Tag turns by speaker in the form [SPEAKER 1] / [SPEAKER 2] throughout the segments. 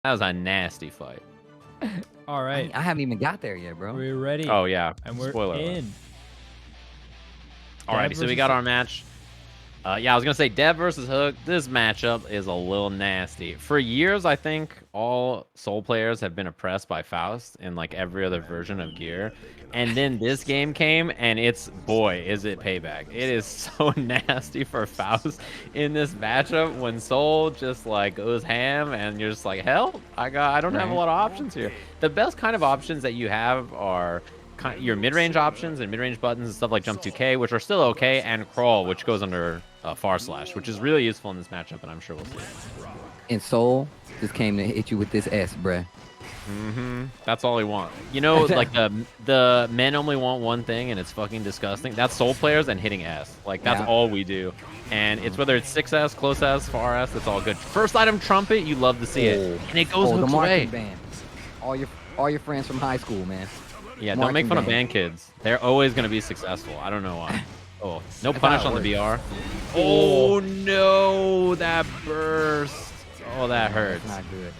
[SPEAKER 1] That was a nasty fight.
[SPEAKER 2] All right.
[SPEAKER 3] I haven't even got there yet, bro.
[SPEAKER 2] We're ready.
[SPEAKER 1] Oh, yeah.
[SPEAKER 2] And we're
[SPEAKER 1] Spoiler alert.
[SPEAKER 2] in.
[SPEAKER 1] Alrighty, so we got our match. Yeah, I was going to say Deb versus Hook. This matchup is a little nasty. For years, I think all Soul players have been oppressed by Faust in like every other version of Gear. And then this game came, and it's, boy, is it payback. It is so nasty for Faust in this matchup when Soul just like goes ham, and you're just like, hell, I don't have a lot of options here. The best kind of options that you have are your mid-range options and mid-range buttons and stuff like Jump 2K, which are still okay, and Crawl, which goes under Far Slash, which is really useful in this matchup, and I'm sure we'll see.
[SPEAKER 3] And Soul just came to hit you with this S, bruh.
[SPEAKER 1] That's all he wants. You know, like the men only want one thing, and it's fucking disgusting. That's Soul players and hitting S. Like, that's all we do. And it's whether it's 6S, close S, far S, it's all good. First item Trumpet, you love to see it. And it goes Hook's way.
[SPEAKER 3] Band. All your friends from high school, man.
[SPEAKER 1] Yeah, don't make fun of band kids. They're always going to be successful. I don't know why. Oh, no punish on the BR. Oh, no, that burst. Oh, that hurts.
[SPEAKER 3] That's not good.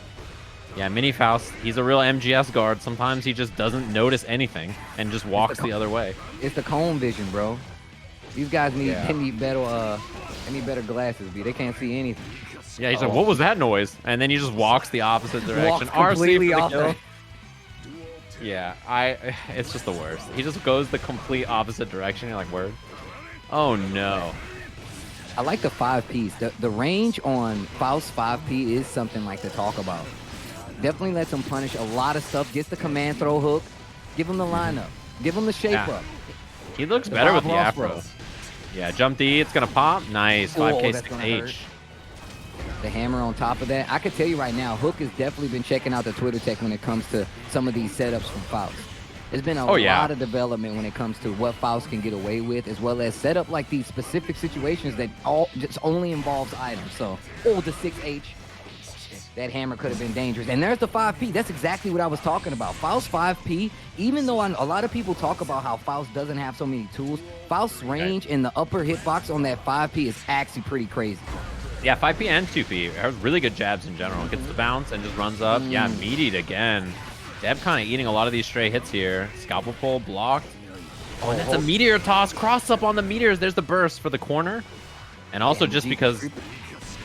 [SPEAKER 1] Yeah, Mini Faust, he's a real MGS guard. Sometimes he just doesn't notice anything and just walks the other way.
[SPEAKER 3] It's the cone vision, bro. These guys need better glasses, B. They can't see anything.
[SPEAKER 1] Yeah, he's like, what was that noise? And then he just walks the opposite direction.
[SPEAKER 3] Walks completely off
[SPEAKER 1] kill. Yeah, it's just the worst. He just goes the complete opposite direction. You're like, word? Oh, no.
[SPEAKER 3] I like the 5Ps. The range on Faust 5P is something like to talk about. Definitely lets him punish a lot of stuff. Gets the command throw hook. Give him the lineup. Give him the shape up.
[SPEAKER 1] He looks better with the afro. Yeah, jump D. It's going to pop. Nice. 5K 6H.
[SPEAKER 3] The hammer on top of that. I could tell you right now, Hook has definitely been checking out the Twitter tech when it comes to some of these setups from Faust. There's been a lot of development when it comes to what Faust can get away with, as well as set up like these specific situations that just only involves items. So, the 6H. That hammer could have been dangerous. And there's the 5P. That's exactly what I was talking about. Faust 5P, even though a lot of people talk about how Faust doesn't have so many tools, Faust's range in the upper hitbox on that 5P is actually pretty crazy.
[SPEAKER 1] Yeah, 5P and 2P have really good jabs in general. Gets the bounce and just runs up. Yeah, meatied again. Deb kind of eating a lot of these stray hits here. Scalpel pull blocked. Oh, that's a meteor toss. Cross up on the meteors. There's the burst for the corner. And also just because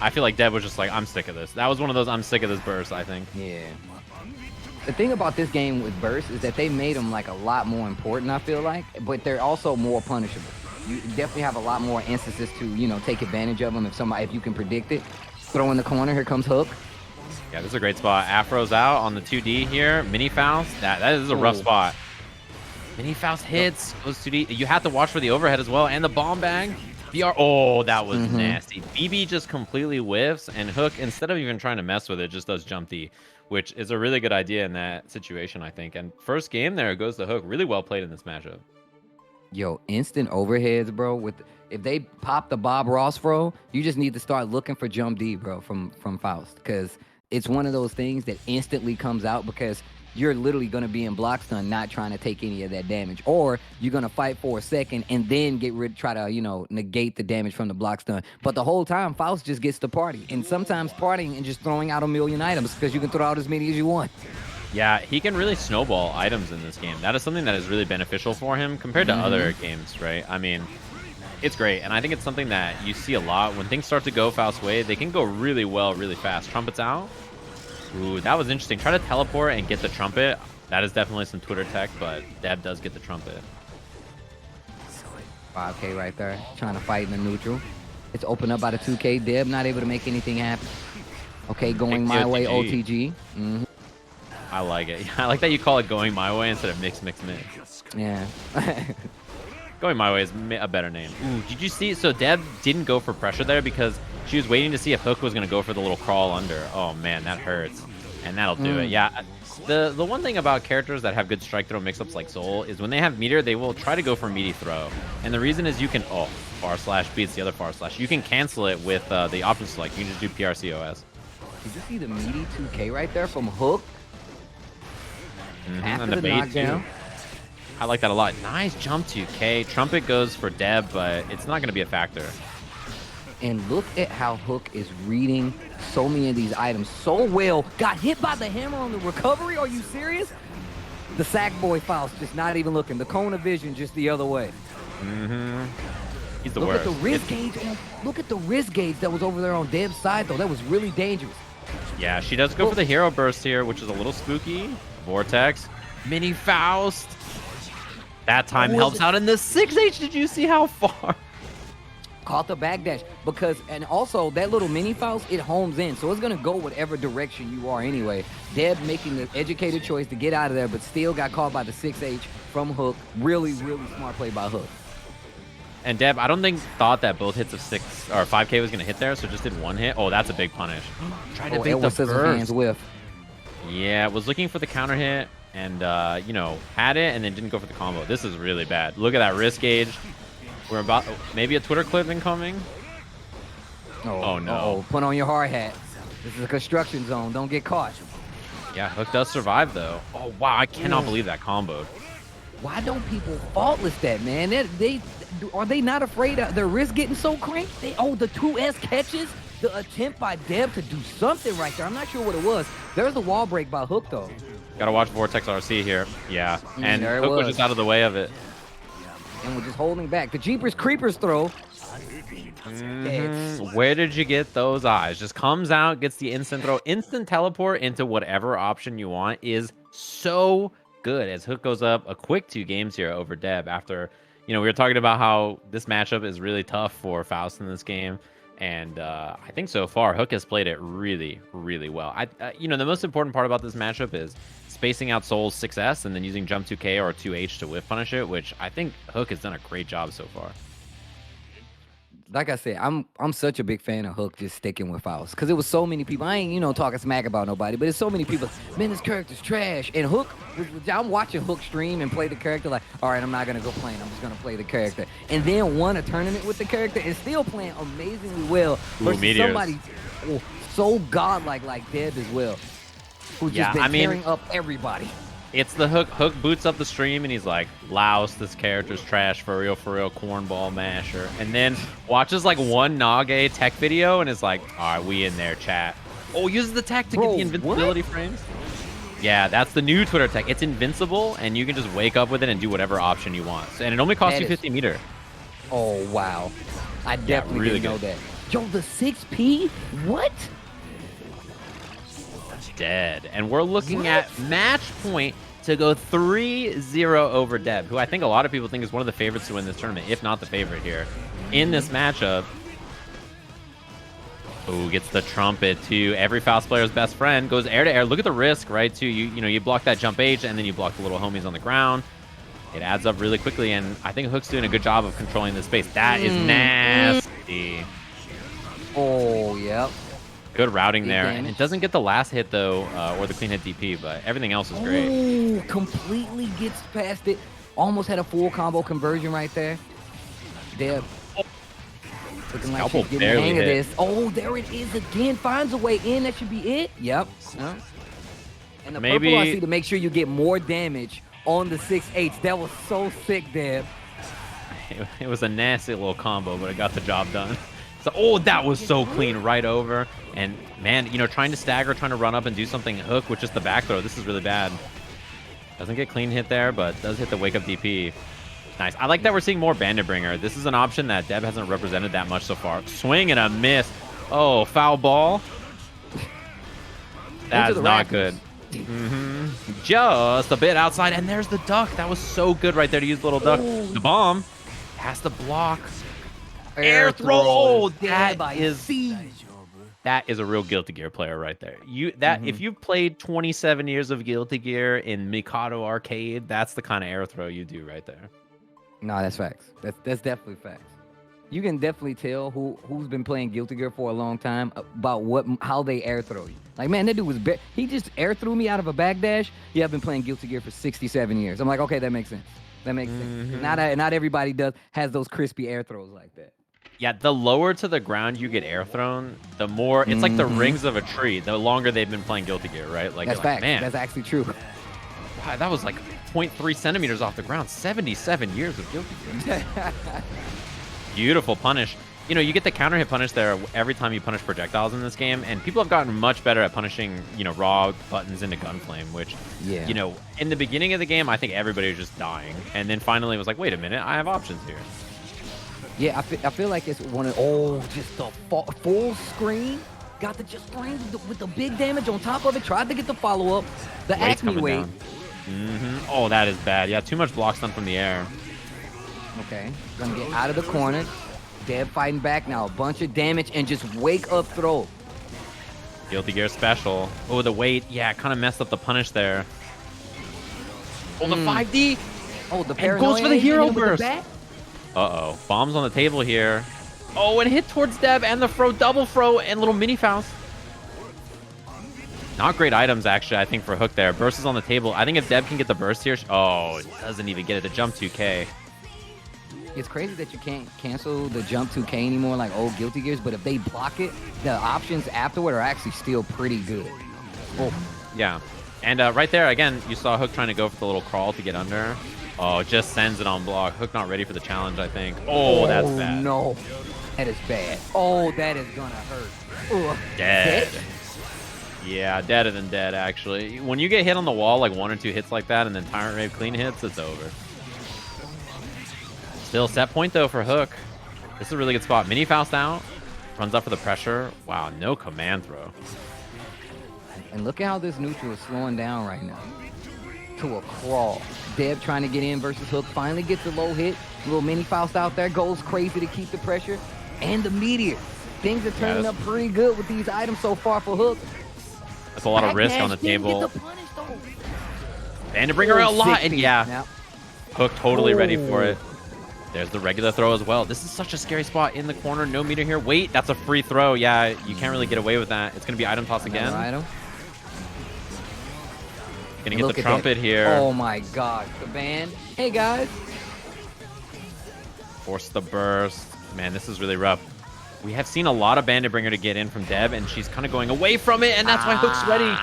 [SPEAKER 1] I feel like Deb was just like, I'm sick of this. That was one of those I'm sick of this burst, I think.
[SPEAKER 3] Yeah. The thing about this game with burst is that they made them like a lot more important, I feel like, but they're also more punishable. You definitely have a lot more instances to, take advantage of them if you can predict it. Throw in the corner, here comes Hook.
[SPEAKER 1] Yeah, this is a great spot. Afro's out on the 2D here. Mini Faust, that is a rough spot. Mini Faust hits, goes 2D. You have to watch for the overhead as well, and the bomb bang. BR, oh, that was nasty. BB just completely whiffs, and Hook, instead of even trying to mess with it, just does jump D, which is a really good idea in that situation, I think. And first game there goes to Hook. Really well played in this matchup.
[SPEAKER 3] Yo, instant overheads, bro. If they pop the Bob Ross throw, you just need to start looking for jump D, bro, from Faust, because it's one of those things that instantly comes out because you're literally going to be in block stun, not trying to take any of that damage, or you're going to fight for a second and then try to negate the damage from the block stun. But the whole time, Faust just gets to party, and sometimes partying and just throwing out a million items because you can throw out as many as you want.
[SPEAKER 1] Yeah, he can really snowball items in this game. That is something that is really beneficial for him compared to other games, right? I mean, it's great, and I think it's something that you see a lot. When things start to go Faust's way, they can go really well, really fast. Trumpet's out. Ooh, that was interesting. Try to teleport and get the trumpet. That is definitely some Twitter tech, but Deb does get the trumpet.
[SPEAKER 3] 5K right there, trying to fight in the neutral. It's opened up by the 2K. Deb not able to make anything happen. Okay, going my way, OTG.
[SPEAKER 1] I like it. I like that you call it going my way instead of mix.
[SPEAKER 3] Yeah.
[SPEAKER 1] Going my way is a better name. Ooh, did you see? So Deb didn't go for pressure there because she was waiting to see if Hook was going to go for the little crawl under. Oh, man, that hurts. And that'll do it. Yeah. The one thing about characters that have good strike throw mix-ups like Soul is when they have meteor, they will try to go for meaty throw. And the reason is you can... Oh, far slash beats the other far slash. You can cancel it with the option select. You can just do PRCOS.
[SPEAKER 3] Did you see the meaty 2K right there from Hook?
[SPEAKER 1] And the bait, too. I like that a lot. Nice jump 2K. Trumpet goes for Deb, but it's not going to be a factor.
[SPEAKER 3] And look at how Hook is reading so many of these items so well. Got hit by the hammer on the recovery. Are you serious? The sack boy Faust just not even looking. The cone of vision just the other way.
[SPEAKER 1] He's the
[SPEAKER 3] Look
[SPEAKER 1] worst.
[SPEAKER 3] at the wrist gauge. Look at the wrist gauge that was over there on Deb's side, though. That was really dangerous.
[SPEAKER 1] Yeah, she does go for the hero burst here, which is a little spooky. Vortex. Mini Faust. That time helps out in the 6H. Did you see how far?
[SPEAKER 3] Caught the backdash because, and also that little mini Faust, it homes in, so it's gonna go whatever direction you are anyway. Deb making the educated choice to get out of there, but still got caught by the 6H from Hook. Really, really smart play by Hook.
[SPEAKER 1] And Deb, I don't think thought that both hits of 6 or 5K was gonna hit there, so just did one hit. Oh, that's a big punish. Tried to beat the
[SPEAKER 3] hands whiff.
[SPEAKER 1] Yeah, was looking for the counter hit and you know, had it and then didn't go for the combo. This is really bad. Look at that wrist gauge. We're about maybe a Twitter clip incoming. Oh no!
[SPEAKER 3] Put on your hard hat. This is a construction zone. Don't get caught.
[SPEAKER 1] Yeah, Hook does survive though. Oh wow! I cannot believe that comboed.
[SPEAKER 3] Why don't people faultless that, man? Are they not afraid of their wrist getting so cranked? The 2S catches, the attempt by Deb to do something right there. I'm not sure what it was. There's a wall break by Hook though.
[SPEAKER 1] Gotta watch Vortex RC here. Yeah, and Hook was just out of the way of it.
[SPEAKER 3] And we're just holding back. The Jeepers Creepers throw.
[SPEAKER 1] Where did you get those eyes? Just comes out, gets the instant throw. Instant teleport into whatever option you want is so good as Hook goes up a quick 2 games here over Deb after, you know, we were talking about how this matchup is really tough for Faust in this game. And I think so far, Hook has played it really, really well. You know, the most important part about this matchup is spacing out Soul's 6S and then using Jump 2K or 2H to whiff punish it, which I think Hook has done a great job so far.
[SPEAKER 3] Like I said, I'm such a big fan of Hook just sticking with Faust because it was so many people. I ain't, you know, talking smack about nobody, but it's so many people. Man, this character's trash. And Hook, I'm watching Hook stream and play the character like, all right, I'm not gonna go playing. I'm just gonna play the character. And then won a tournament with the character and still playing amazingly well versus somebody so godlike like Deb as well, who's just been tearing up everybody.
[SPEAKER 1] It's the Hook. Hook boots up the stream and he's like, Louse, this character's trash for real, cornball masher. And then watches like one Nage tech video and is like, all right, we in there, chat. Oh, uses the tech to get the invincibility frames. Yeah, that's the new Twitter tech. It's invincible and you can just wake up with it and do whatever option you want. And it only costs you 50 meter.
[SPEAKER 3] Oh, wow. I definitely didn't know that. Yo, the 6P? What?
[SPEAKER 1] Dead. And we're looking at match point to go 3-0 over Deb, who I think a lot of people think is one of the favorites to win this tournament, if not the favorite here in this matchup. Oh, gets the trumpet to every Faust player's best friend. Goes air to air. Look at the risk, right? Too. You know, you block that jump H and then you block the little homies on the ground. It adds up really quickly, and I think Hook's doing a good job of controlling the space. That is nasty.
[SPEAKER 3] Oh, yep.
[SPEAKER 1] Good routing there, and it doesn't get the last hit though, or the clean hit DP, but everything else is great.
[SPEAKER 3] Oh, completely gets past it. Almost had a full combo conversion right there. Deb. Looking like she's getting the hang of this. Oh, there it is again. Finds a way in. That should be it. Yep. And the purple RC to make sure you get more damage on the 6H. That was so sick, Deb.
[SPEAKER 1] It was a nasty little combo, but it got the job done. So, oh, that was so clean right over. And, man, you know, trying to stagger, trying to run up and do something Hook with just the back throw. This is really bad. Doesn't get clean hit there, but does hit the wake up DP. Nice. I like that we're seeing more Bandit Bringer. This is an option that Deb hasn't represented that much so far. Swing and a miss. Oh, foul ball. That's not good. Just a bit outside. And there's the duck. That was so good right there to use the little duck. The bomb has to block. Air throw. That is a real Guilty Gear player right there. If you've played 27 years of Guilty Gear in Mikado Arcade, that's the kind of air throw you do right there.
[SPEAKER 3] No, that's facts. That's definitely facts. You can definitely tell who's been playing Guilty Gear for a long time about how they air throw you. Like, man, that dude was he just air threw me out of a backdash. Yeah, I've been playing Guilty Gear for 67 years. I'm like, okay, that makes sense. That makes sense. Not everybody has those crispy air throws like that.
[SPEAKER 1] Yeah, the lower to the ground you get air thrown, the more it's like the rings of a tree. The longer they've been playing Guilty Gear, right? Like,
[SPEAKER 3] that's fact.
[SPEAKER 1] Man,
[SPEAKER 3] that's actually true.
[SPEAKER 1] Wow, that was like 0.3 centimeters off the ground. 77 years of Guilty Gear. Beautiful punish. you know, you get the counter hit punish there every time you punish projectiles in this game, and people have gotten much better at punishing, you know, raw buttons into Gunflame, which, you know, in the beginning of the game, I think everybody was just dying, and then finally it was like, wait a minute, I have options here.
[SPEAKER 3] Yeah, I feel like it's one of, just the full screen. Got the just screen with the big damage on top of it. Tried to get the follow-up. The Acme wave.
[SPEAKER 1] Oh, that is bad. Yeah, too much block stun from the air.
[SPEAKER 3] Okay, gonna get out of the corner. Deb fighting back now. A bunch of damage and just wake up throw.
[SPEAKER 1] Guilty Gear special. Oh, the weight. Yeah, kind of messed up the punish there. Oh, the 5D.
[SPEAKER 3] Oh, the
[SPEAKER 1] paranoia goes for the hero burst. Uh-oh. Bombs on the table here. Oh, and hit towards Deb and the throw, double throw, and little mini Faust. Not great items, actually, I think, for Hook there. Burst is on the table. I think if Deb can get the burst here... Oh, doesn't even get it. The jump 2K.
[SPEAKER 3] It's crazy that you can't cancel the jump 2K anymore like old Guilty Gears, but if they block it, the options afterward are actually still pretty good.
[SPEAKER 1] Oh. Yeah. And right there, again, you saw Hook trying to go for the little crawl to get under. Oh, just sends it on block. Hook not ready for the challenge, I think. Oh, that's bad.
[SPEAKER 3] No. That is bad. Oh, that is gonna hurt. Ugh.
[SPEAKER 1] Dead. Yeah, deader than dead, actually. When you get hit on the wall, like 1 or 2 hits like that, and then Tyrant Rave clean hits, it's over. Still set point, though, for Hook. This is a really good spot. Mini Faust out. Runs up for the pressure. Wow, no command throw.
[SPEAKER 3] And look at how this neutral is slowing down right now. To a crawl. Deb trying to get in versus Hook. Finally gets a low hit. Little Mini Faust out there. Goes crazy to keep the pressure. And the meteor. Things are turning up pretty good with these items so far for Hook.
[SPEAKER 1] That's a lot of risk on the table. And to bring her a lot. And yeah, Hook totally ready for it. There's the regular throw as well. This is such a scary spot in the corner. No meter here. Wait, that's a free throw. Yeah, you can't really get away with that. It's going to be item toss again. Going to get the trumpet here.
[SPEAKER 3] Oh my God. The band. Hey, guys.
[SPEAKER 1] Force the burst. Man, this is really rough. We have seen a lot of Bandit Bringer to get in from Deb, and she's kind of going away from it, and that's why Hook's ready.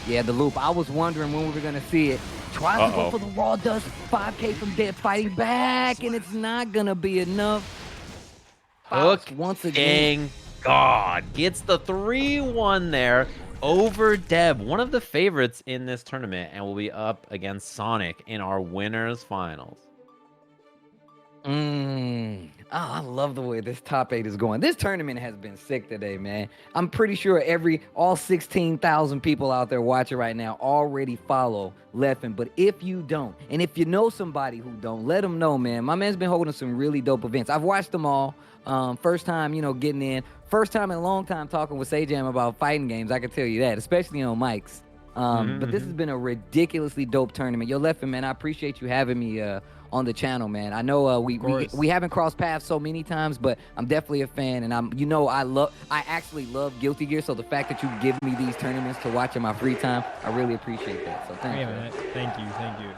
[SPEAKER 3] Yeah, the loop. I was wondering when we were going to see it. Tries to go for the raw dust. 5K from Deb fighting back, and it's not going to be enough.
[SPEAKER 1] Hook,
[SPEAKER 3] once again.
[SPEAKER 1] God, gets the 3-1 there over Deb, one of the favorites in this tournament, and will be up against Sonic in our winners finals.
[SPEAKER 3] Oh, I love the way this top 8 is going. This tournament has been sick today, man. I'm pretty sure all 16,000 people out there watching right now already follow Leffen. But if you don't, and if you know somebody who don't, let them know, man. My man's been holding some really dope events. I've watched them all. First time, you know, getting in. First time in a long time talking with Sajam about fighting games. I can tell you that, especially on mics. But this has been a ridiculously dope tournament. Yo, Leffen, man, I appreciate you having me on the channel, man. I know we haven't crossed paths so many times, but I'm definitely a fan, and I actually love Guilty Gear, so the fact that you give me these tournaments to watch in my free time, I really appreciate that. So thank you.
[SPEAKER 2] Thank you.